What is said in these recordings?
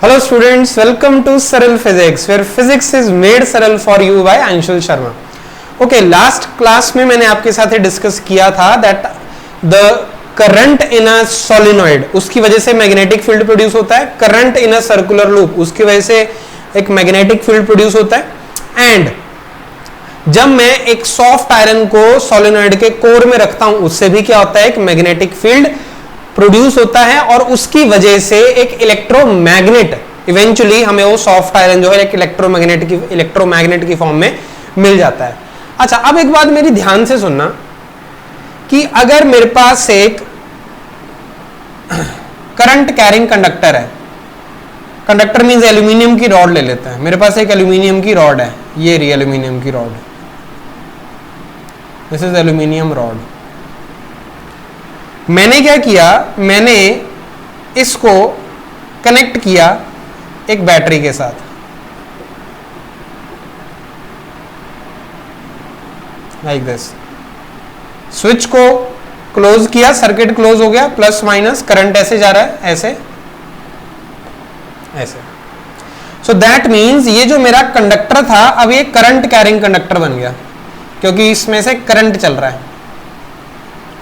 Hello students, welcome to Saral Physics, where physics is made सरल for you by Anshul Sharma. Okay, last class में मैंने आपके साथ discuss किया था that the current in a solenoid, उसकी वजह से मैग्नेटिक फील्ड प्रोड्यूस होता है. Current in a circular loop, उसकी वजह से एक मैग्नेटिक फील्ड प्रोड्यूस होता है. एंड जब मैं एक सॉफ्ट आयरन को सोलेनॉइड के कोर में रखता हूं, उससे भी क्या होता है, एक मैग्नेटिक फील्ड प्रोड्यूस होता है और उसकी वजह से एक इलेक्ट्रोमैग्नेट इवेंचुअली हमें वो सॉफ्ट आयरन जो है एक इलेक्ट्रोमैग्नेट की फॉर्म में मिल जाता है. अच्छा, अब एक बात मेरी ध्यान से सुनना कि अगर मेरे पास एक करंट कैरिंग कंडक्टर है, कंडक्टर मींस एल्यूमिनियम की रॉड ले लेते हैं. मेरे पास एक एल्यूमिनियम की रॉड है, ये रही एल्यूमिनियम की rod, this is aluminium rod. मैंने क्या किया, मैंने इसको कनेक्ट किया एक बैटरी के साथ. Like this. स्विच को क्लोज किया, सर्किट क्लोज हो गया, प्लस माइनस करंट ऐसे जा रहा है, ऐसे ऐसे. सो दैट मीन्स ये जो मेरा कंडक्टर था अब ये करंट कैरिंग कंडक्टर बन गया, क्योंकि इसमें से करंट चल रहा है.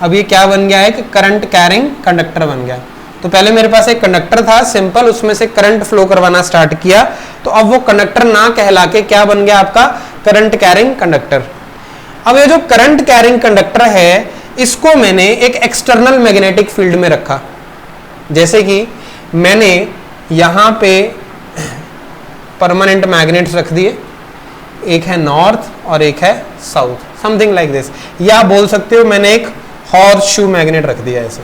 अब ये क्या बन गया, एक करंट कैरिंग कंडक्टर बन गया. तो पहले मेरे पास एक कंडक्टर था सिंपल, उसमें से करंट फ्लो करवाना स्टार्ट किया, तो अब वो कंडक्टर ना कहला के क्या बन गया, आपका करंट कैरिंग कंडक्टर. अब ये जो करंट कैरिंग कंडक्टर है इसको मैंने एक एक्सटर्नल मैग्नेटिक फील्ड में रखा. जैसे कि मैंने यहां पे परमानेंट मैग्नेट्स रख दिए, एक है नॉर्थ और एक है साउथ, समथिंग लाइक दिस. या बोल सकते हो मैंने एक हॉर्स शू मैग्नेट रख दिया. ऐसे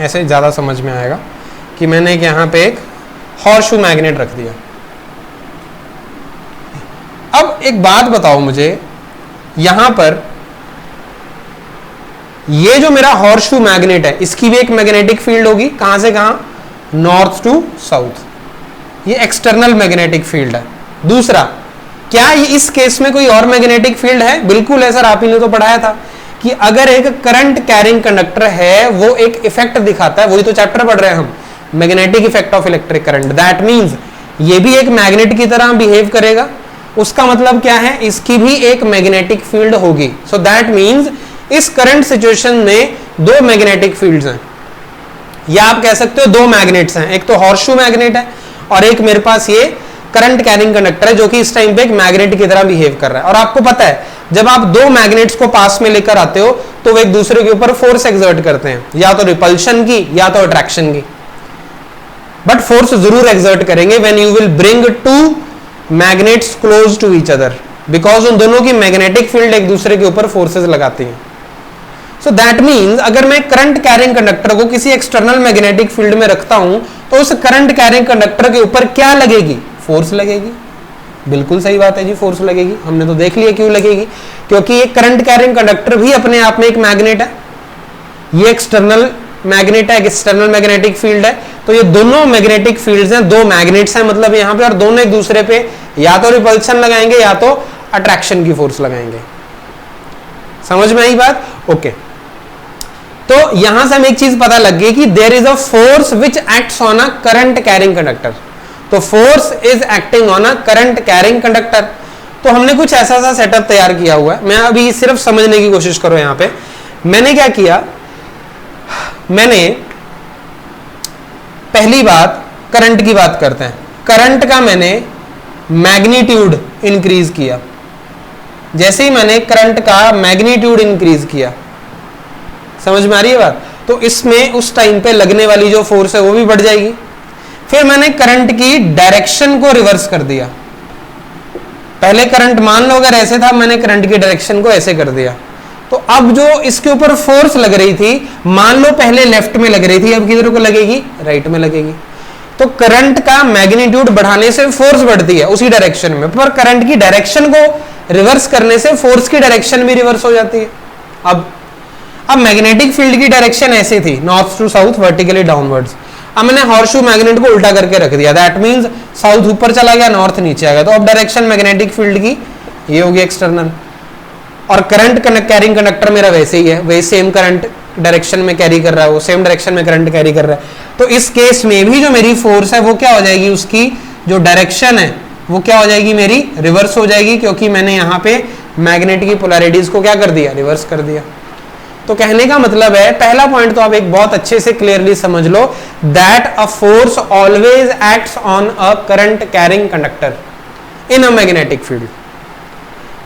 ऐसे ज्यादा समझ में आएगा कि मैंने यहां पे एक हॉर्स शू मैग्नेट रख दिया. अब एक बात बताओ मुझे, यहां पर ये जो मेरा हॉर्स शू मैग्नेट है इसकी भी एक मैग्नेटिक फील्ड होगी. कहां से कहां, नॉर्थ टू साउथ. ये एक्सटर्नल मैग्नेटिक फील्ड है. दूसरा, क्या ये इस केस में कोई और मैग्नेटिक फील्ड है? बिल्कुल है सर, आप ही ने तो पढ़ाया था कि अगर एक करंट कैरिंग कंडक्टर है वो एक इफेक्ट दिखाता है, वही तो चैप्टर पढ़ रहे हैं हम, magnetic effect of electric current. That means ये भी एक मैग्नेट की तरह बिहेव करेगा. उसका मतलब क्या है, इसकी भी एक मैग्नेटिक फील्ड होगी. सो दैट मींस इस करंट सिचुएशन में दो मैग्नेटिक फील्ड्स हैं, या आप कह सकते हो दो मैग्नेट्स हैं. एक तो हॉर्सशू मैग्नेट है और एक मेरे पास ये करंट कैरिंग कंडक्टर है जो कि इस टाइम पे एक मैग्नेट की तरह बिहेव कर रहा है. और आपको पता है जब आप दो मैग्नेट्स को पास में लेकर आते हो तो वो एक दूसरे के ऊपर फोर्स एक्सर्ट करते हैं, या तो रिपल्शन की या तो अट्रैक्शन की, बट फोर्स जरूर एक्सर्ट करेंगे when you will bring two magnets close to each other, because उन दोनों की मैग्नेटिक फील्ड एक दूसरे के ऊपर फोर्सेस लगाती हैं. सो दैट मीन्स अगर मैं करंट कैरिंग कंडक्टर को किसी एक्सटर्नल मैग्नेटिक फील्ड में रखता हूं तो उस करंट कैरिंग कंडक्टर के ऊपर क्या लगेगी, फोर्स लगेगी. बिल्कुल सही बात है जी, फोर्स लगेगी. हमने तो देख लिया क्यों लगेगी, क्योंकि ये करंट कैरिंग कंडक्टर भी अपने आप में एक मैग्नेट है, ये एक्सटर्नल मैग्नेट है, एक्सटर्नल मैग्नेटिक फील्ड है. तो ये दोनों मैग्नेटिक फील्ड्स हैं, दो मैग्नेट्स हैं मतलब यहाँ पे, और दोनों एक दूसरे पे या तो रिपल्शन लगाएंगे या तो अट्रैक्शन की फोर्स लगाएंगे. समझ में आई बात? ओके. तो यहां से हमें एक चीज पता लग गई कि there is a force which acts on a current carrying conductor. तो force is acting on a current carrying conductor. तो हमने कुछ ऐसा सा सेटअप तैयार किया हुआ है. मैं अभी सिर्फ समझने की कोशिश करो. यहां पे मैंने क्या किया, मैंने पहली बात करंट की बात करते हैं. करंट का मैंने मैग्नीट्यूड इंक्रीज किया. जैसे ही मैंने करंट का मैग्नीट्यूड इंक्रीज किया, समझ में आ रही है बात, तो इसमें उस टाइम पे लगने वाली जो फोर्स है वो भी बढ़ जाएगी. फिर मैंने करंट की डायरेक्शन को रिवर्स कर दिया. पहले करंट मान लो अगर ऐसे था, मैंने करंट की डायरेक्शन को ऐसे कर दिया. तो अब जो इसके ऊपर फोर्स लग रही थी, मान लो पहले लेफ्ट में लग रही थी, अब किधर को लगेगी, राइट में लगेगी. तो करंट का मैग्नीट्यूड बढ़ाने से फोर्स बढ़ती है उसी डायरेक्शन में, पर करंट की डायरेक्शन को रिवर्स करने से फोर्स की डायरेक्शन भी रिवर्स हो जाती है. अब मैग्नेटिक फील्ड की डायरेक्शन ऐसे थी, north to south vertically downwards. अब मैंने हॉर्सशू मैग्नेट को उल्टा करके रख दिया. दैट मींस साउथ ऊपर चला गया, नॉर्थ नीचे आ गया. तो अब डायरेक्शन मैग्नेटिक फील्ड की ये होगी एक्सटर्नल, और करंट कैरिंग कंडक्टर मेरा वैसे ही है, वही सेम करंट डायरेक्शन में कैरी कर रहा है, वो सेम डायरेक्शन में करंट कैरी कर रहा है, तो इस केस में भी जो मेरी फोर्स है वो क्या हो जाएगी, उसकी जो डायरेक्शन है वो क्या हो जाएगी, मेरी रिवर्स हो जाएगी, क्योंकि मैंने यहाँ पे मैग्नेट की पोलैरिटीज को क्या कर दिया, रिवर्स कर दिया। तो कहने का मतलब है, पहला पॉइंट तो आप एक बहुत अच्छे से क्लियरली समझ लो, that a force always acts on a current carrying conductor in a magnetic field.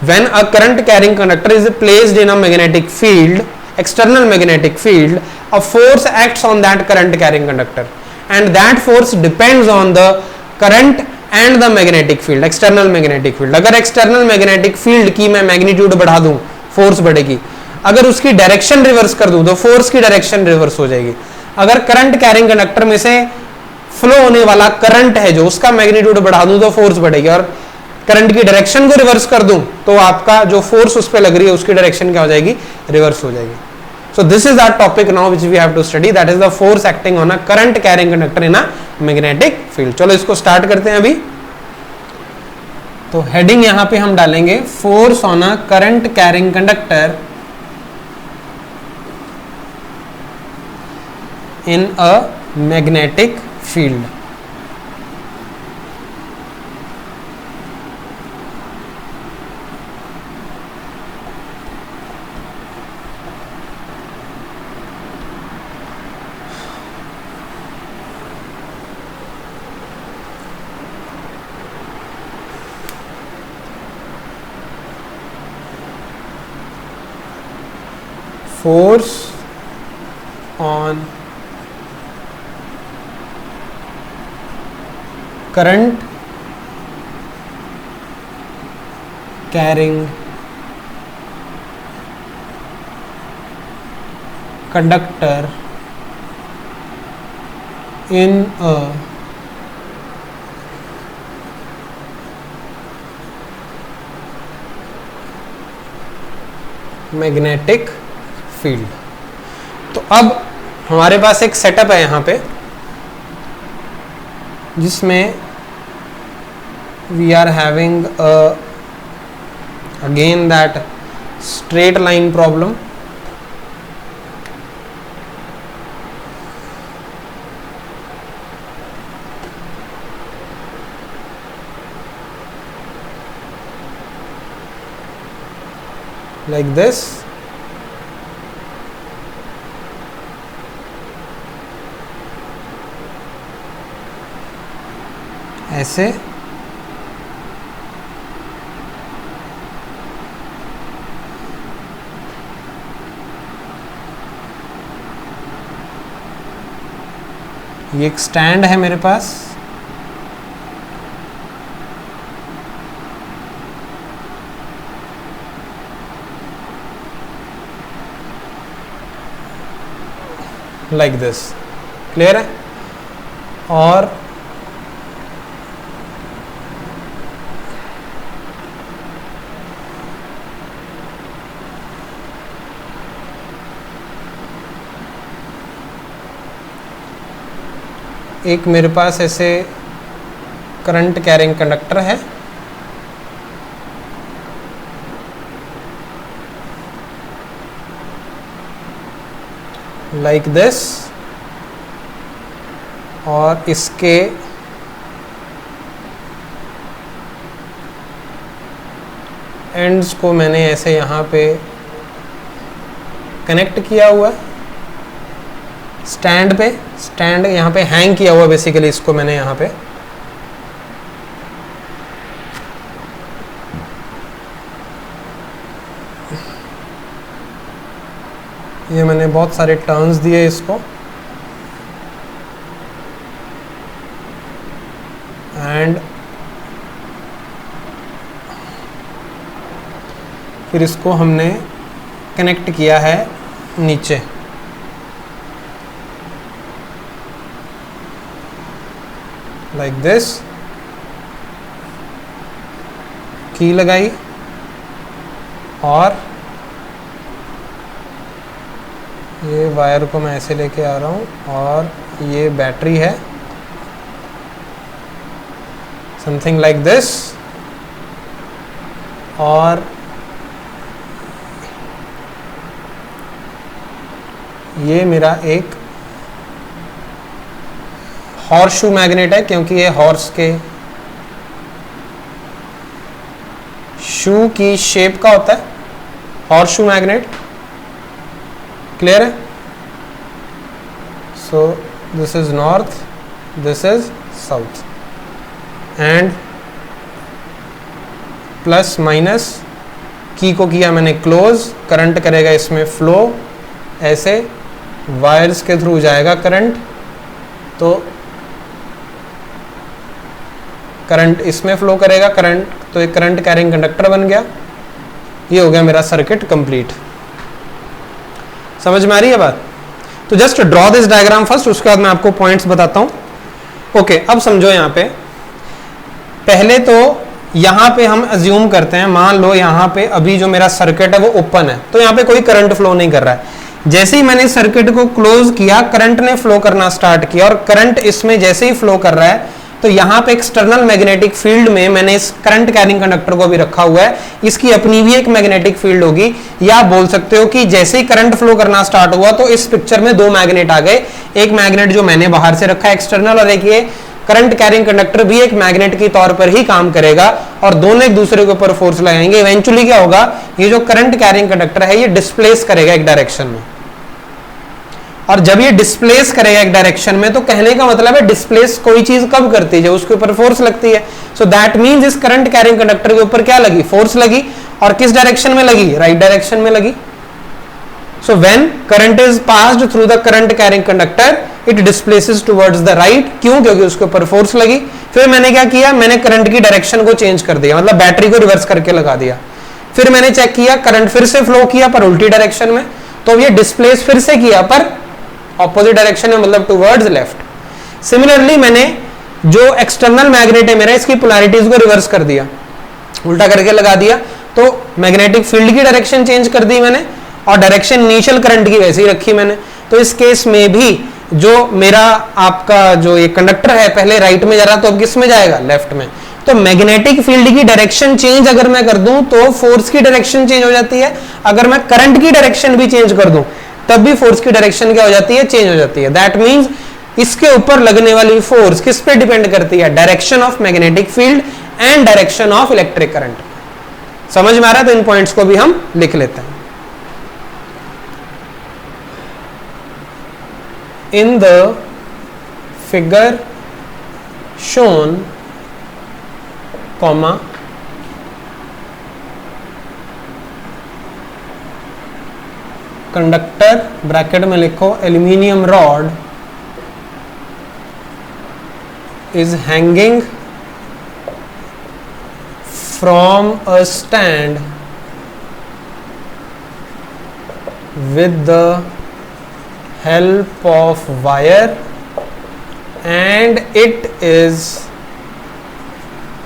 When a current carrying conductor is placed in a magnetic field, external magnetic field, a force acts on that current carrying conductor, and that force depends on the current and the magnetic field, external magnetic field. अगर external magnetic field की मैं magnitude बढ़ा दूं, force बढ़ेगी, अगर उसकी direction reverse कर दूं तो फोर्स की डायरेक्शन रिवर्स हो जाएगी। अगर करंट कैरिंग कंडक्टर में से फ्लो होने वाला करंट है जो, उसका मैग्नीट्यूड बढ़ा दूं तो फोर्स बढ़ेगी, और करंट की डायरेक्शन को रिवर्स कर दूं तो आपका जो फोर्स उस पर लग रही है उसकी डायरेक्शन क्या हो जाएगी, रिवर्स हो जाएगी। So this is our topic now which we have to study, that is the force acting on a current carrying conductor in a magnetic field. चलो इसको स्टार्ट करते हैं अभी। तो हेडिंग यहां पे हम डालेंगे force on a current carrying conductor in a magnetic field. Force on current carrying conductor in a magnetic field. तो अब हमारे पास एक सेटअप है यहां पे, जिसमें we are having again that straight line problem. Like this, ऐसे ये एक स्टैंड है मेरे पास, लाइक दिस, क्लियर है। और एक मेरे पास ऐसे करंट कैरिंग कंडक्टर है, लाइक दिस, और इसके एंड्स को मैंने ऐसे यहाँ पे कनेक्ट किया हुआ है स्टैंड पे। स्टैंड यहाँ पे हैंग किया हुआ बेसिकली, इसको मैंने यहाँ पे ये मैंने बहुत सारे टर्न्स दिए इसको, एंड फिर इसको हमने कनेक्ट किया है नीचे, लाइक दिस, की लगाई, और ये वायर को मैं ऐसे लेके आ रहा हूँ, और ये बैटरी है, समथिंग लाइक दिस, और ये मेरा एक हॉर्सशू मैग्नेट है, क्योंकि ये हॉर्स के शू की शेप का होता है, हॉर्सशू मैग्नेट। क्लियर है? सो this is north, this is south, and plus minus की को किया मैंने क्लोज, करंट करेगा इसमें फ्लो, ऐसे वायर्स के थ्रू जाएगा करंट, तो करंट इसमें फ्लो करेगा करंट, तो एक करंट कैरिंग कंडक्टर बन गया। ये हो गया मेरा सर्किट कंप्लीट। समझ में आ रही है बात? तो just draw this diagram first, उसके बाद मैं आपको पॉइंट्स बताता हूं। ओके, अब समझो यहां पे पहले तो यहां पे हम अज्यूम करते हैं, मान लो यहां पे अभी जो मेरा सर्किट है वो ओपन है, तो यहां पे कोई करंट फ्लो नहीं कर रहा है। जैसे ही मैंने सर्किट को क्लोज किया, करंट ने फ्लो करना स्टार्ट किया, और करंट इसमें जैसे ही फ्लो कर रहा है, तो यहां पे एक्सटर्नल मैग्नेटिक फील्ड में मैंने इस करंट कैरिंग कंडक्टर को भी रखा हुआ है, इसकी अपनी भी एक मैग्नेटिक फील्ड होगी। या आप बोल सकते हो कि जैसे ही करंट फ्लो करना स्टार्ट हुआ तो इस पिक्चर में दो मैग्नेट आ गए, एक मैग्नेट जो मैंने बाहर से रखा है एक्सटर्नल, और एक ये करंट कैरिंग कंडक्टर भी एक मैग्नेट के तौर पर ही काम करेगा, और दोनों एक दूसरे के ऊपर फोर्स लगाएंगे। इवेंचुअली क्या होगा, ये जो करंट कैरिंग कंडक्टर है ये डिस्प्लेस करेगा एक डायरेक्शन में, और जब ये डिस्प्लेस करेगा एक डायरेक्शन में, तो कहने का मतलब है डिस्प्लेस कोई चीज कब करती है, जब उसके ऊपर फोर्स लगती है। सो दैट मींस इस करंट कैरिंग कंडक्टर के ऊपर क्या लगी, फोर्स लगी, और किस डायरेक्शन में लगी, राइट डायरेक्शन में लगी। So when current is passed through the current carrying conductor, it displaces towards the right. क्यों? क्योंकि उसके ऊपर फोर्स लगी। फिर मैंने क्या किया, मैंने करंट की डायरेक्शन को चेंज कर दिया, मतलब बैटरी को रिवर्स करके लगा दिया। फिर मैंने चेक किया, करंट फिर से फ्लो किया पर उल्टी डायरेक्शन में, तो ये डिस्प्लेस फिर से किया पर ऑपोजिट डायरेक्शन में, मतलब टुवर्ड्स लेफ्ट। सिमिलरली मैंने जो एक्सटर्नल मैग्नेट है मेरा, इसकी पोलैरिटीज को रिवर्स कर दिया, उल्टा करके लगा दिया, तो मैग्नेटिक फील्ड की डायरेक्शन चेंज कर दी मैंने, और डायरेक्शन इनिशियल करंट की वैसे ही रखी मैंने। तो इस केस में भी जो मेरा आपका जो ये कंडक्टर है पहले राइट में जा रहा, तो अब किस में जाएगा, लेफ्ट में। तो मैग्नेटिक फील्ड की डायरेक्शन चेंज अगर मैं कर दूं तो फोर्स की डायरेक्शन चेंज हो जाती है, अगर मैं करंट की डायरेक्शन भी चेंज कर दूं तब भी फोर्स की डायरेक्शन क्या हो जाती है, चेंज हो जाती है। दैट मींस इसके ऊपर लगने वाली फोर्स किस पे डिपेंड करती है, direction of magnetic field and direction of electric current. समझ में आ रहा है? तो इन पॉइंट्स को भी हम लिख लेते हैं। In the figure shown, comma, conductor bracket में लिखो aluminium rod is hanging from a stand with the help of wire, and it is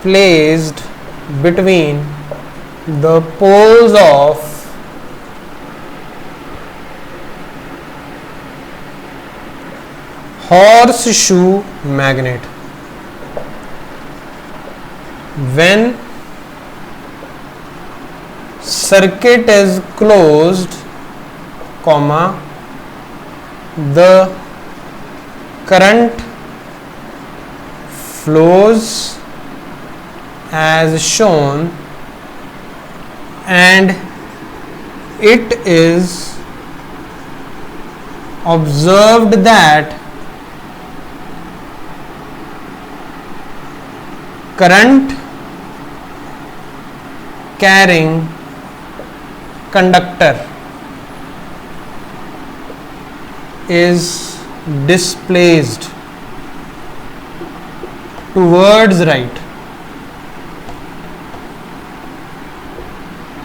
placed between the poles of horseshoe magnet. When circuit is closed, comma, the current flows as shown, and it is observed that current carrying conductor is displaced towards right.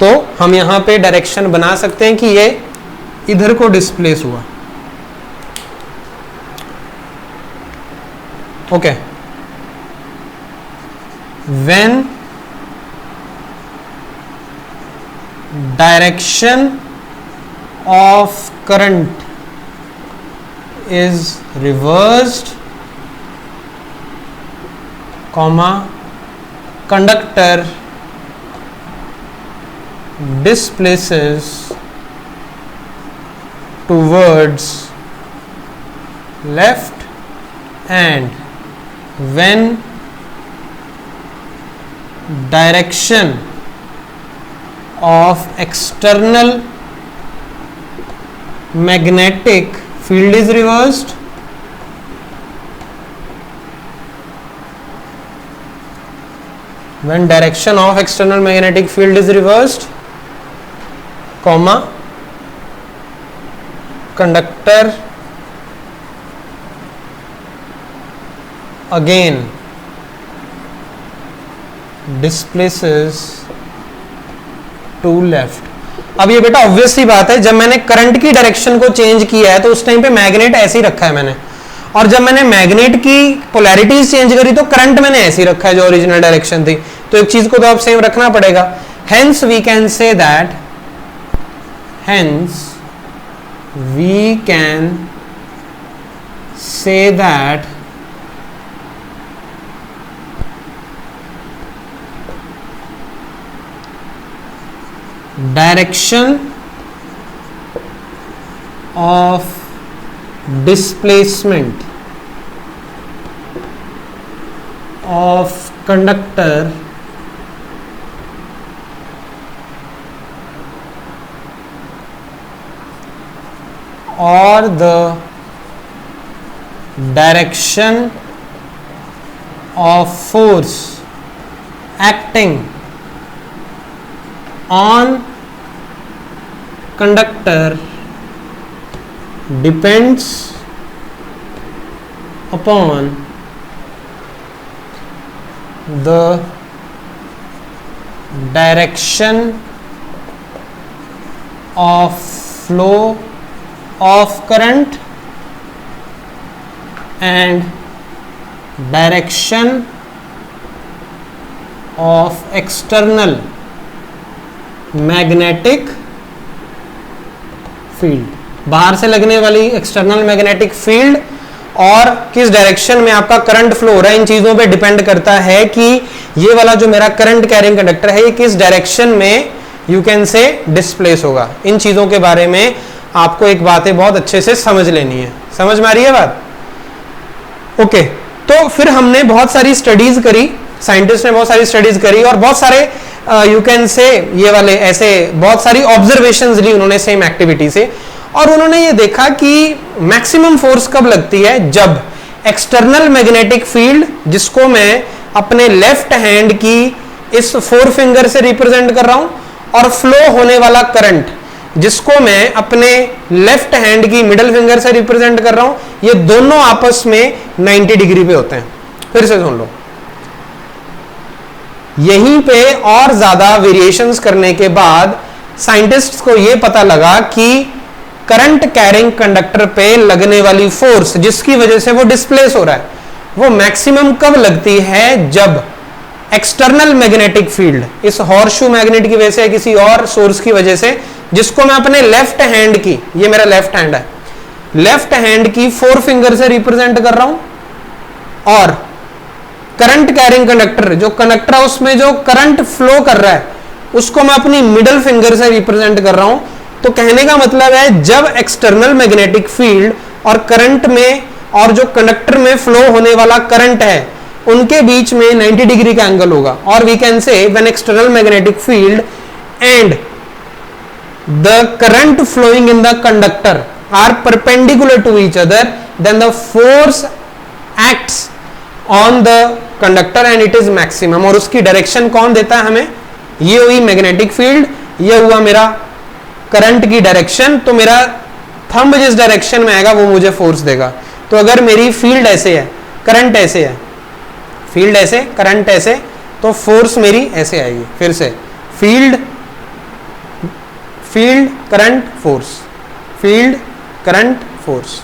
तो हम यहां पे direction बना सकते हैं कि ये इधर को डिस्प्लेस हुआ। Okay, when direction of current is reversed, comma, conductor displaces towards left, and when direction of external magnetic field is reversed, when direction of external magnetic field is reversed, comma, conductor again displaces to left. अब ये बेटा obvious सी बात है, जब मैंने current की direction को change किया है तो उस टाइम पे मैग्नेट ऐसे ही रखा है मैंने, और जब मैंने मैग्नेट की पोलैरिटीज चेंज करी तो करंट मैंने ऐसे ही रखा है जो ओरिजिनल डायरेक्शन थी, तो एक चीज को तो आप सेम रखना पड़ेगा. Hence we can say that, hence we can say that direction of displacement of conductor or the direction of force acting on conductor depends upon the direction of flow of current and direction of external magnetic field, बाहर से लगने वाली external magnetic field और किस direction में आपका current flow हो रहा है, इन चीजों पे डिपेंड करता है कि ये वाला जो मेरा करंट कैरिंग कंडक्टर है ये किस डायरेक्शन में यू कैन से डिस्प्लेस होगा. इन चीजों के बारे में आपको एक बातें बहुत अच्छे से समझ लेनी है. समझ में आ रही है बात? ओके, तो फिर हमने बहुत सारी स्टडीज करी, साइंटिस्ट ने बहुत सारी स्टडीज करी और बहुत सारे यू कैन से ये वाले ऐसे बहुत सारी ऑब्जर्वेशंस ली उन्होंने सेम एक्टिविटी से, और उन्होंने ये देखा कि मैक्सिमम फोर्स कब लगती है, जब एक्सटर्नल मैग्नेटिक फील्ड जिसको मैं अपने लेफ्ट हैंड की इस फोर फिंगर से रिप्रेजेंट कर रहा हूं और फ्लो होने वाला करंट जिसको मैं अपने लेफ्ट हैंड की मिडिल फिंगर से रिप्रेजेंट कर रहा हूं, ये दोनों आपस में 90 डिग्री पे होते हैं. फिर से सुन लो, यहीं पे और ज्यादा वेरिएशंस करने के बाद साइंटिस्ट्स को यह पता लगा कि करंट कैरिंग कंडक्टर पे लगने वाली फोर्स जिसकी वजह से वो डिस्प्लेस हो रहा है वो मैक्सिमम कब लगती है, जब एक्सटर्नल मैग्नेटिक फील्ड इस हॉर्सशू मैग्नेट की वजह से किसी और सोर्स की वजह से जिसको मैं अपने लेफ्ट हैंड की, ये मेरा लेफ्ट हैंड है, लेफ्ट हैंड की फोर फिंगर से रिप्रेजेंट कर रहा हूं, और करंट कैरिंग कंडक्टर जो कंडक्टर है उसमें जो करंट फ्लो कर रहा है उसको मैं अपनी मिडिल फिंगर से रिप्रेजेंट कर रहा हूं. तो कहने का मतलब है जब एक्सटर्नल मैग्नेटिक फील्ड और करंट में और जो कंडक्टर में फ्लो होने वाला करंट है उनके बीच में 90 डिग्री का एंगल होगा, और we can say when external magnetic field and the current flowing in the conductor are perpendicular to each other then the force acts on the conductor and it is maximum. और उसकी direction कौन देता है हमें, ये हुई magnetic field, ये हुआ मेरा करंट की डायरेक्शन. तो मेरा थंब जिस डायरेक्शन में आएगा वो मुझे फोर्स देगा. तो अगर मेरी फील्ड ऐसे है, करंट ऐसे है, फील्ड ऐसे, करंट ऐसे, तो फोर्स मेरी ऐसे आएगी. फिर से field, field current force, field current force,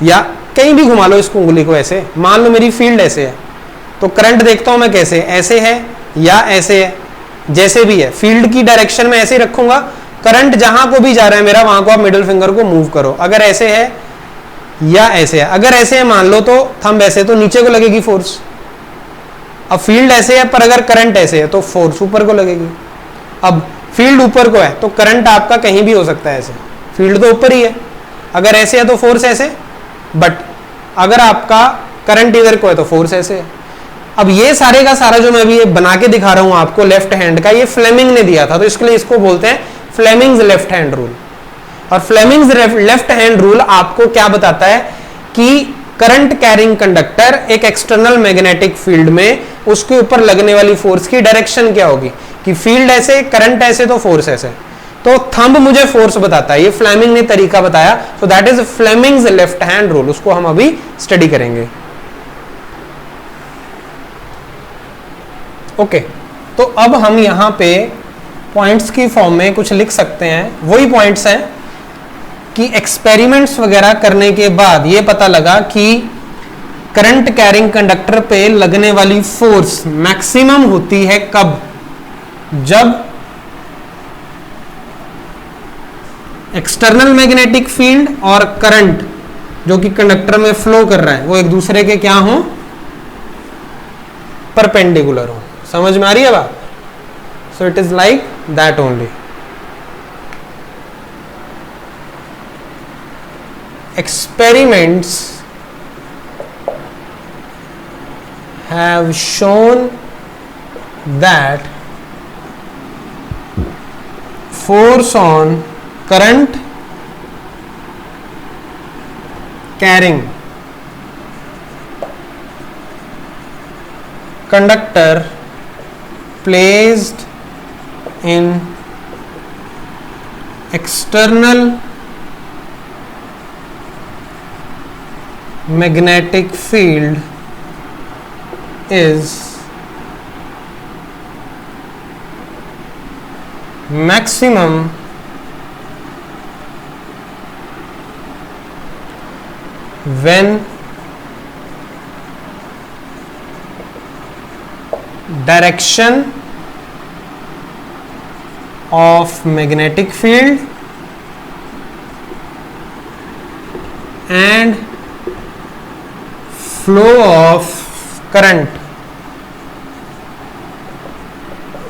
या कहीं भी घुमा लो इसको उंगली को ऐसे. मान लो मेरी फील्ड ऐसे है तो करंट देखता हूं मैं कैसे, ऐसे है या ऐसे है, जैसे भी है फील्ड की डायरेक्शन में ऐसे ही रखूंगा. करंट जहां को भी जा रहा है मेरा वहां को आप मिडिल फिंगर को मूव करो, अगर ऐसे है या ऐसे है. अगर ऐसे है मान लो तो थंब ऐसे, तो नीचे को लगेगी फोर्स. अब फील्ड ऐसे है पर अगर करंट ऐसे है तो फोर्स ऊपर को लगेगी. अब फील्ड ऊपर को है तो करंट आपका कहीं भी हो सकता है ऐसे, फील्ड तो ऊपर ही है अगर ऐसे है तो फोर्स ऐसे, बट अगर आपका करंट इधर को है तो फोर्स ऐसे है। अब ये सारे का सारा जो मैं अभी बना के दिखा रहा हूं आपको लेफ्ट हैंड का, ये फ्लेमिंग ने दिया था, तो इसके लिए इसको बोलते हैं फ्लेमिंग्स लेफ्ट हैंड रूल। और फ्लेमिंग्स लेफ्ट हैंड रूल आपको क्या बताता है कि करंट कैरिंग कंडक्टर एक एक्सटर्नल मैग्नेटिक फील्ड में उसके ऊपर लगने वाली फोर्स की डायरेक्शन क्या होगी, कि फील्ड ऐसे, करंट ऐसे, तो फोर्स ऐसे। तो थंब मुझे फोर्स बताता है, ये फ्लेमिंग ने तरीका बताया, so that is Fleming's left hand rule, उसको हम अभी स्टडी करेंगे। ओके, तो अब हम यहां पे पॉइंट्स की फॉर्म में कुछ लिख सकते हैं। वही पॉइंट्स हैं कि एक्सपेरिमेंट्स वगैरह करने के बाद ये पता लगा कि करंट कैरिंग कंडक्टर पे लगने वाली फोर्स मैक्सिमम होती है कब, जब एक्सटर्नल मैग्नेटिक फील्ड और करंट जो कि कंडक्टर में फ्लो कर रहा है वो एक दूसरे के क्या हो, परपेंडिकुलर हो। समझ में आ रही है बात? So it is like that only. Experiments have shown that force on current carrying conductor placed in external magnetic field is maximum when direction of magnetic field and flow of current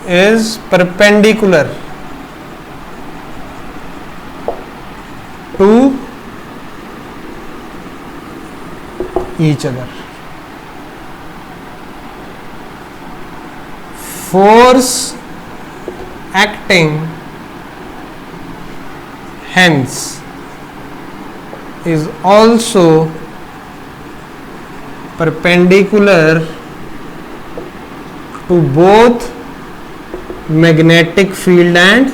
is perpendicular to each other. Force acting hence is also perpendicular to both magnetic field and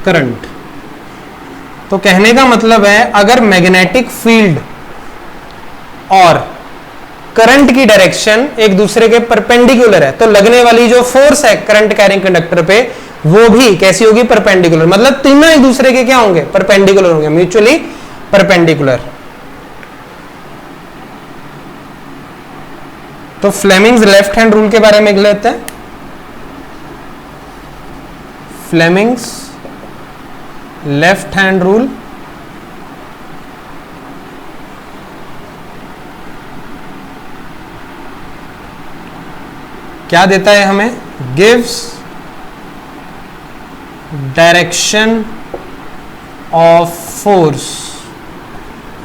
current। तो कहने का मतलब है अगर magnetic field और current की direction एक दूसरे के परपेंडिकुलर है तो लगने वाली जो फोर्स है करंट कैरिंग कंडक्टर पे वो भी कैसी होगी, परपेंडिकुलर। मतलब तीनों एक दूसरे के क्या होंगे, परपेंडिकुलर होंगे, म्यूचुअली परपेंडिकुलर। तो फ्लेमिंग्स लेफ्ट हैंड रूल के बारे में लेते हैं। फ्लेमिंग्स लेफ्ट हैंड रूल क्या देता है हमें, gives direction of force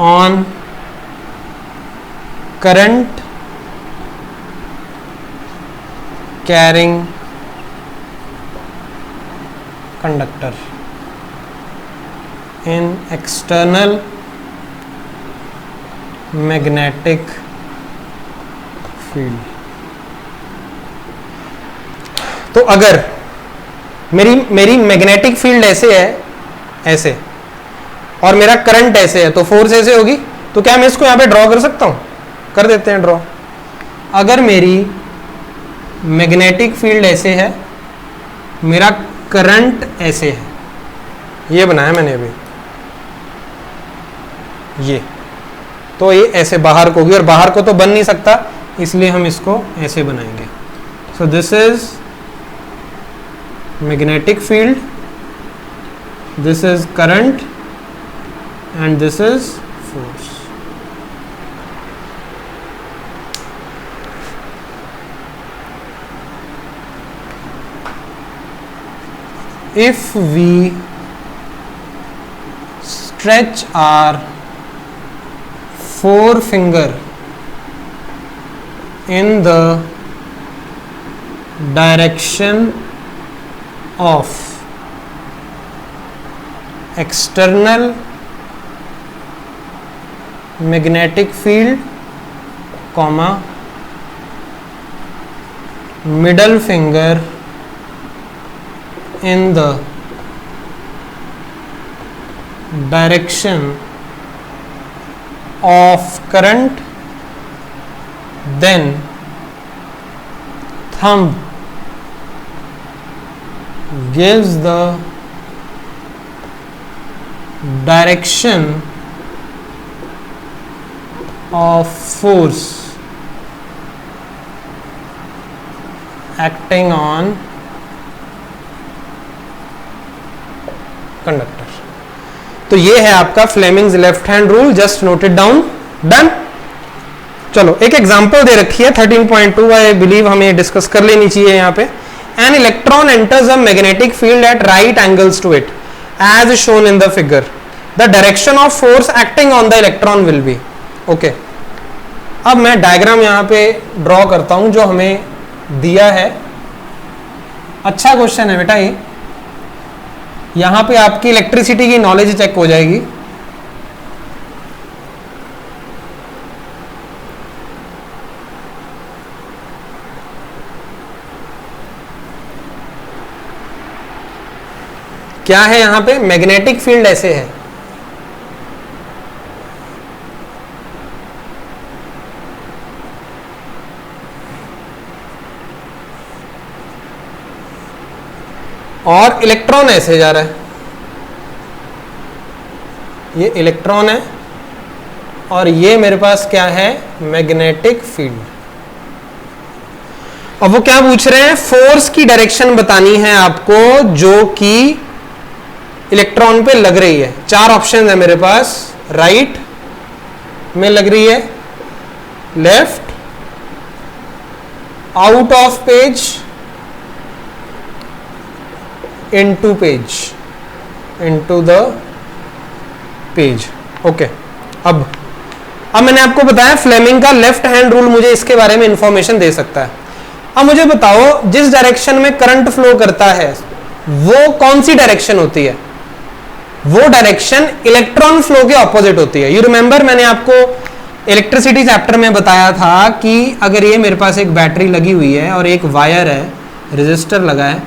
on current carrying conductor in external magnetic field। तो अगर मेरी मैग्नेटिक फील्ड ऐसे है, ऐसे, और मेरा करंट ऐसे है तो फोर्स ऐसे होगी। तो क्या मैं इसको यहां पे ड्रॉ कर सकता हूं? कर देते हैं ड्रॉ। अगर मेरी मैग्नेटिक फील्ड ऐसे है, मेरा करंट ऐसे है, ये बनाया मैंने अभी, ये तो ये ऐसे बाहर को होगी और बाहर को तो बन नहीं सकता इसलिए हम इसको ऐसे बनाएंगे। सो this is magnetic field, this is current and this is force. If we stretch our forefinger in the direction of external magnetic field, comma, middle finger in the direction of current, then thumb gives the direction of force acting on conductor. तो ये है आपका Fleming's left hand rule, just note it down. Done. चलो एक example दे रखी है 13.2, I believe हमें discuss कर लेनी चाहिए यहाँ पे। An electron enters a magnetic field at right angles to it as shown in the figure, the direction of force acting on the electron will be. Okay, अब मैं डायग्राम यहाँ पे ड्रॉ करता हूं जो हमें दिया है। अच्छा क्वेश्चन है बेटा ये, यहां पे आपकी इलेक्ट्रिसिटी की नॉलेज चेक हो जाएगी। क्या है यहां पे, मैग्नेटिक फील्ड ऐसे है, और इलेक्ट्रॉन ऐसे जा रहा है, ये इलेक्ट्रॉन है और ये मेरे पास क्या है, मैग्नेटिक फील्ड। और वो क्या पूछ रहे हैं, फोर्स की डायरेक्शन बतानी है आपको जो कि इलेक्ट्रॉन पे लग रही है। चार ऑप्शन है मेरे पास, राइट में लग रही है, left, out of page, into page, into the page. Okay, अब मैंने आपको बताया फ्लेमिंग का लेफ्ट हैंड रूल मुझे इसके बारे में इंफॉर्मेशन दे सकता है। अब मुझे बताओ जिस डायरेक्शन में करंट फ्लो करता है वो कौन सी डायरेक्शन होती है, वो डायरेक्शन इलेक्ट्रॉन फ्लो के ऑपोजिट होती है। यू रिमेंबर मैंने आपको इलेक्ट्रिसिटी चैप्टर में बताया था कि अगर ये मेरे पास एक बैटरी लगी हुई है और एक वायर है, रेजिस्टर लगा है,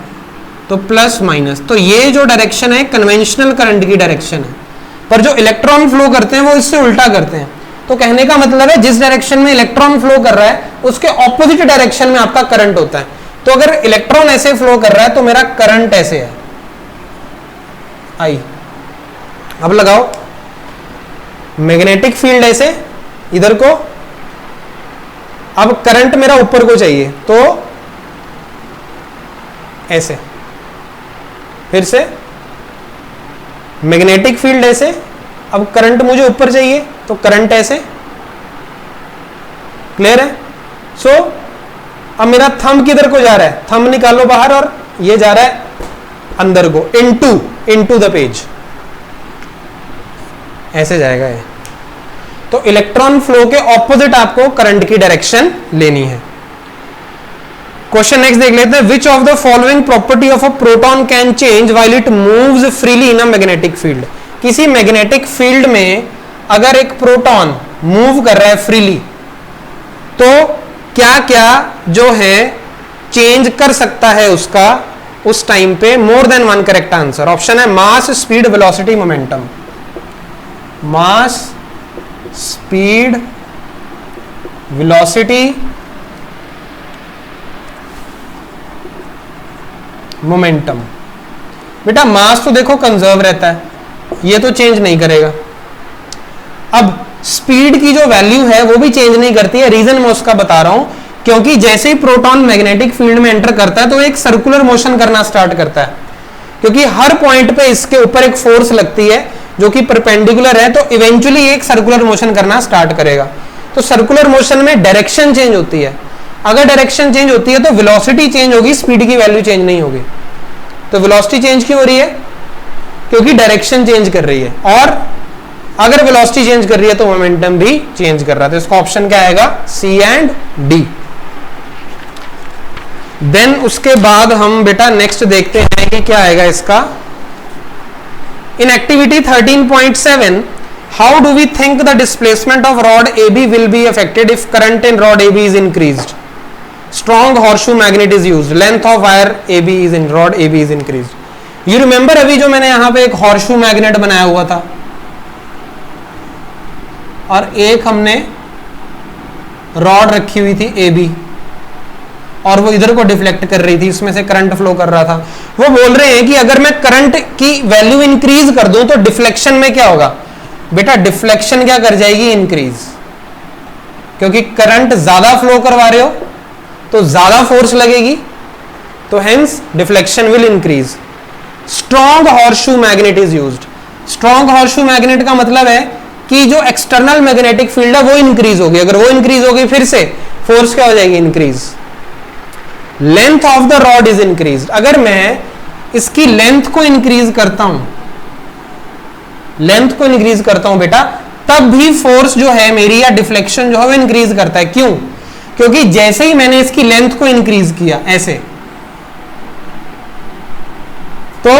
तो प्लस माइनस, तो ये जो डायरेक्शन है कन्वेंशनल करंट की डायरेक्शन है, पर जो इलेक्ट्रॉन फ्लो करते हैं वो इससे उल्टा करते हैं। तो कहने का मतलब है जिस डायरेक्शन में इलेक्ट्रॉन फ्लो कर रहा है उसके ऑपोजिट डायरेक्शन में आपका करंट होता है। तो अगर इलेक्ट्रॉन ऐसे फ्लो कर रहा है तो मेरा करंट ऐसे है, आई। अब लगाओ मैग्नेटिक फील्ड ऐसे इधर को, अब करंट मेरा ऊपर को चाहिए तो ऐसे, फिर से मैग्नेटिक फील्ड ऐसे, अब करंट मुझे ऊपर चाहिए तो करंट ऐसे। क्लियर है? सो अब मेरा थंब किधर को जा रहा है, थंब निकालो बाहर और ये जा रहा है अंदर को, इनटू द पेज, ऐसे जाएगा ये। तो इलेक्ट्रॉन फ्लो के ऑपोजिट आपको करंट की डायरेक्शन लेनी है। क्वेश्चन नेक्स्ट देख लेते हैं, which of the following property of a proton can change while it moves freely in a magnetic field. किसी मैग्नेटिक फील्ड में अगर एक प्रोटॉन मूव कर रहा है फ्रीली तो क्या क्या जो है चेंज कर सकता है उसका उस टाइम पे। More than one correct answer. Option है मास, स्पीड, वेलोसिटी, मोमेंटम। मास, स्पीड, वेलोसिटी, मोमेंटम। बेटा मास तो देखो कंजर्व रहता है, ये तो चेंज नहीं करेगा। अब स्पीड की जो वैल्यू है वो भी चेंज नहीं करती है। रीजन मैं उसका बता रहा हूं, क्योंकि जैसे ही प्रोटॉन मैग्नेटिक फील्ड में एंटर करता है तो एक सर्कुलर मोशन करना स्टार्ट करता है, क्योंकि हर पॉइंट पे इसके ऊपर एक फोर्स लगती है जो कि परपेंडिकुलर है, तो इवेंचुअली एक सर्कुलर मोशन करना स्टार्ट करेगा। तो सर्कुलर मोशन में डायरेक्शन चेंज होती है। अगर डायरेक्शन चेंज होती है तो वेलोसिटी चेंज होगी, स्पीड की वैल्यू चेंज नहीं होगी। तो वेलोसिटी चेंज क्यों हो रही है? क्योंकि डायरेक्शन चेंज कर रही है। और अगर वेलोसिटी चेंज कर रही है तो मोमेंटम भी चेंज कर रहा है। तो इसका ऑप्शन क्या आएगा? सी एंड डी। देन उसके बाद हम बेटा नेक्स्ट देखते हैं कि क्या आएगा इसका। In activity 13.7 how do we think the displacement of rod AB will be affected if current in rod AB is increased? Strong horseshoe magnet is used, length of wire AB is in rod AB is increased. You remember अभी जो मैंने यहां पे एक horseshoe magnet बनाया हुआ था और एक हमने रॉड रखी हुई थी AB और वो इधर को डिफ्लेक्ट कर रही थी, इसमें से करंट फ्लो कर रहा था। वो बोल रहे हैं कि अगर मैं करंट की वैल्यू इंक्रीज कर दूं तो डिफ्लेक्शन में क्या होगा? बेटा डिफ्लेक्शन क्या कर जाएगी? इंक्रीज, क्योंकि करंट ज्यादा फ्लो करवा रहे हो तो ज्यादा फोर्स लगेगी, तो hence deflection will increase. Strong horseshoe magnet is used. Strong horseshoe magnet का मतलब है कि जो एक्सटर्नल मैग्नेटिक फील्ड है वो इंक्रीज होगी। अगर वो इंक्रीज होगी फिर से फोर्स क्या हो जाएगी? Increase. Length of the rod is increase. अगर मैं इसकी लेंथ को इंक्रीज करता हूं, लेंथ को इंक्रीज करता हूं बेटा, तब भी फोर्स जो है मेरी या डिफ्लेक्शन जो है वो इंक्रीज करता है। क्यों? क्योंकि जैसे ही मैंने इसकी लेंथ को इंक्रीज किया ऐसे, तो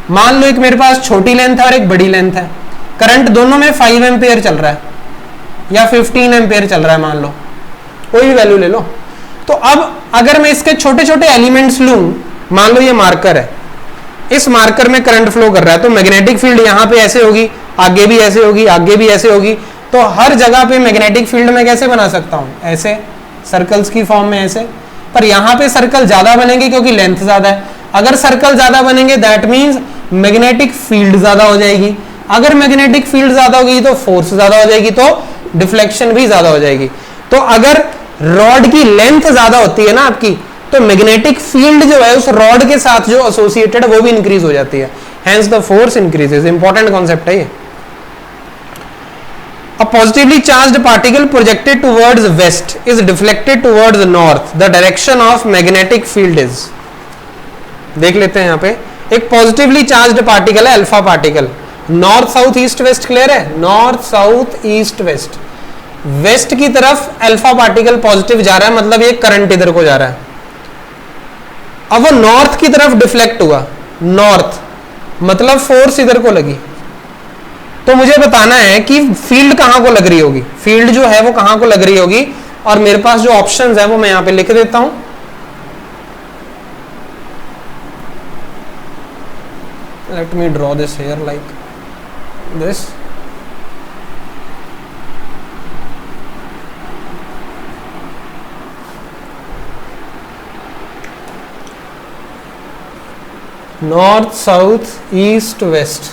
मान लो एक मेरे पास छोटी लेंथ है और एक बड़ी लेंथ है, करंट दोनों में 5 एम्पियर चल रहा है या 15 एम्पियर चल रहा है, मान लो कोई भी वैल्यू ले लो। तो अब अगर मैं इसके छोटे छोटे एलिमेंट्स लूं, मान लो ये मार्कर है, इस मार्कर में करंट फ्लो कर रहा है, तो मैग्नेटिक फील्ड यहां पे ऐसे होगी, आगे भी ऐसे होगी, आगे भी ऐसे होगी। तो हर जगह पे मैग्नेटिक फील्ड में कैसे बना सकता हूं? ऐसे सर्कल्स की फॉर्म में ऐसे। पर यहां पे सर्कल ज्यादा बनेंगे क्योंकि लेंथ ज्यादा है। अगर सर्कल ज्यादा बनेंगे दैट मीन्स मैग्नेटिक फील्ड ज्यादा हो जाएगी। अगर मैग्नेटिक फील्ड ज्यादा होगी तो फोर्स ज्यादा हो जाएगी, तो डिफ्लेक्शन भी ज्यादा हो जाएगी। तो अगर रॉड की लेंथ ज्यादा होती है ना आपकी, तो मैग्नेटिक फील्ड जो है उस रॉड के साथ जो एसोसिएटेड वो भी इंक्रीज हो जाती है, hence the force increases. Important concept है ये। A positively charged particle projected towards west is deflected towards north. The direction of magnetic field is. देख लेते हैं यहाँ पे, एक पॉजिटिवली चार्ज्ड पार्टिकल है, alpha particle, north south east west. Clear है? North south east west, west की तरफ अल्फा पार्टिकल पॉजिटिव जा रहा है, मतलब ये करंट इधर को जा रहा है। अब वो नॉर्थ की तरफ डिफ्लेक्ट हुआ, नॉर्थ मतलब फोर्स इधर को लगी। तो मुझे बताना है कि फील्ड कहां को लग रही होगी, फील्ड जो है वो कहां को लग रही होगी। और मेरे पास जो ऑप्शंस है वो मैं यहां पे लिख देता हूं। Let me draw this here like this. North south east waste.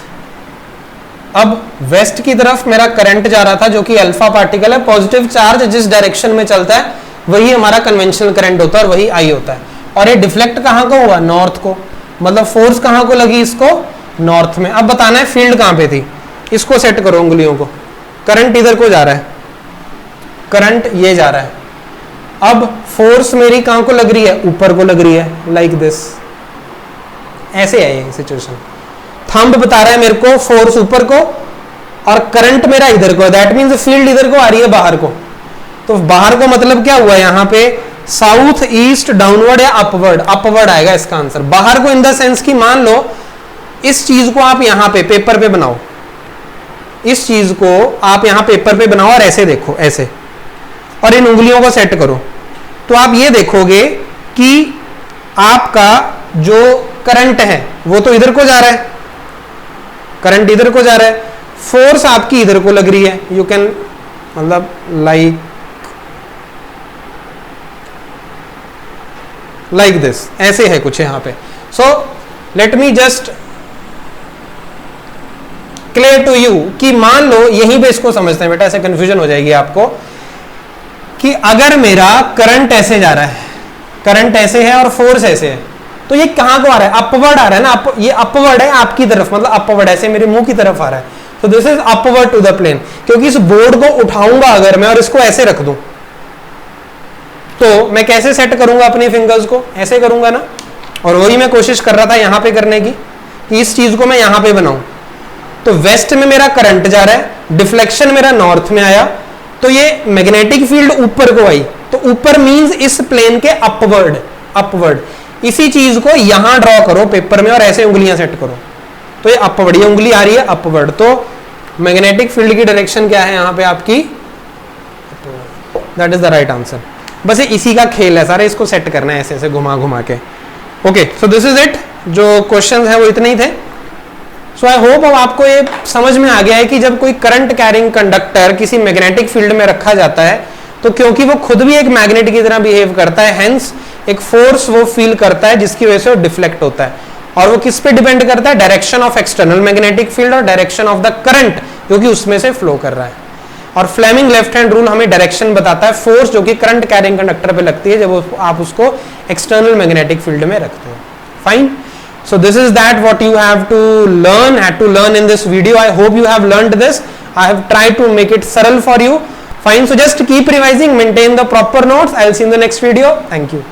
अब वेस्ट की तरफ मेरा करंट जा रहा था जो कि अल्फा पार्टिकल है, पॉजिटिव चार्ज जिस डायरेक्शन में चलता है वही हमारा कन्वेंशनल करंट होता है और वही आई होता है। और ये डिफ्लेक्ट कहां को हुआ? नॉर्थ को, मतलब फोर्स कहां को लगी? इसको, नॉर्थ में। अब बताना है फील्ड कहां पे थी, इसको सेट करो उंगलियों को। करंट इधर को जा रहा है, करंट ये जा रहा है। अब फोर्स मेरी कहां को लग रही है? ऊपर को लग रही है, लाइक दिस। ऐसे है ये सिचुएशन। थंब बता रहा है मेरे को फोर्स ऊपर को और करंट मेरा इधर को, दैट मींस फील्ड इधर को आ रही है, बाहर को। तो बाहर को मतलब क्या हुआ यहाँ पे? साउथ ईस्ट डाउनवर्ड या अपवर्ड? अपवर्ड आएगा इसका आंसर। बाहर को इन द सेंस की मान लो इस चीज को आप यहां पे पेपर पे बनाओ, इस चीज को आप यहां पेपर पे बनाओ और ऐसे देखो, ऐसे, और इन उंगलियों को सेट करो, तो आप ये देखोगे कि आपका जो करंट है वो तो इधर को जा रहा है, करंट इधर को जा रहा है, फोर्स आपकी इधर को लग रही है। यू कैन मतलब लाइक दिस, ऐसे है कुछ यहां पे। So let me just clear to you कि मान लो यहीं पे इसको समझते हैं बेटा, ऐसे कंफ्यूजन हो जाएगी आपको कि अगर मेरा करंट ऐसे जा रहा है, करंट ऐसे है और फोर्स ऐसे है, तो ये कहां को आ रहा है? अपवर्ड आ रहा है ना, ये अपवर्ड है आपकी तरफ, मतलब अपवर्ड ऐसे मेरे मुंह की तरफ आ रहा है, तो this is upward to the plane. क्योंकि इस बोर्ड को उठाऊंगा अगर मैं और इसको ऐसे रख दूं, तो मैं कैसे सेट करूंगा अपनी फिंगर्स को? ऐसे करूंगा ना। और वही मैं कोशिश कर रहा था यहां पे करने की, कि इस चीज को मैं यहां पे बनाऊं, तो वेस्ट में मेरा करंट जा रहा है, डिफ्लेक्शन मेरा नॉर्थ में आया, तो ये मैग्नेटिक फील्ड ऊपर को आई, तो ऊपर मींस इस प्लेन के अपवर्ड, अपवर्ड। इसी चीज को यहां ड्रॉ करो पेपर में और ऐसे उंगलियां सेट करो, तो ये अपवर्ड, ये उंगली आ रही है अपवर्ड, तो मैग्नेटिक फील्ड की डायरेक्शन क्या है यहां पे आपकी, that is the right answer. बस ये इसी का खेल है सारा, इसको सेट करना है ऐसे ऐसे घुमा घुमा के। Okay, so this is it, जो क्वेश्चंस हैं वो इतने ही थे। सो आई होप अब आपको ये समझ में आ गया है कि जब कोई करंट कैरिंग कंडक्टर किसी मैग्नेटिक फील्ड में रखा जाता है, तो क्योंकि वो खुद भी एक मैग्नेट की तरह बिहेव करता है, हेंस एक फोर्स वो फील करता है जिसकी वजह से वो डिफ्लेक्ट होता है। और वो किस पे डिपेंड करता है, direction of external magnetic field और डायरेक्शन ऑफ द करंट जो कि उसमें से फ्लो कर रहा है। और फ्लेमिंग लेफ्ट हैंड रूल हमें डायरेक्शन बताता है फोर्स जो कि करंट कैरिंग कंडक्टर पे लगती है जब आप उसको एक्सटर्नल मैग्नेटिक फील्ड में रखते हो। Fine, so this is that what you have to learn in this video. I hope you have learned this. I have tried to make it saral for you. Fine, so just keep revising, maintain the proper notes. I'll see you in the next video. Thank you.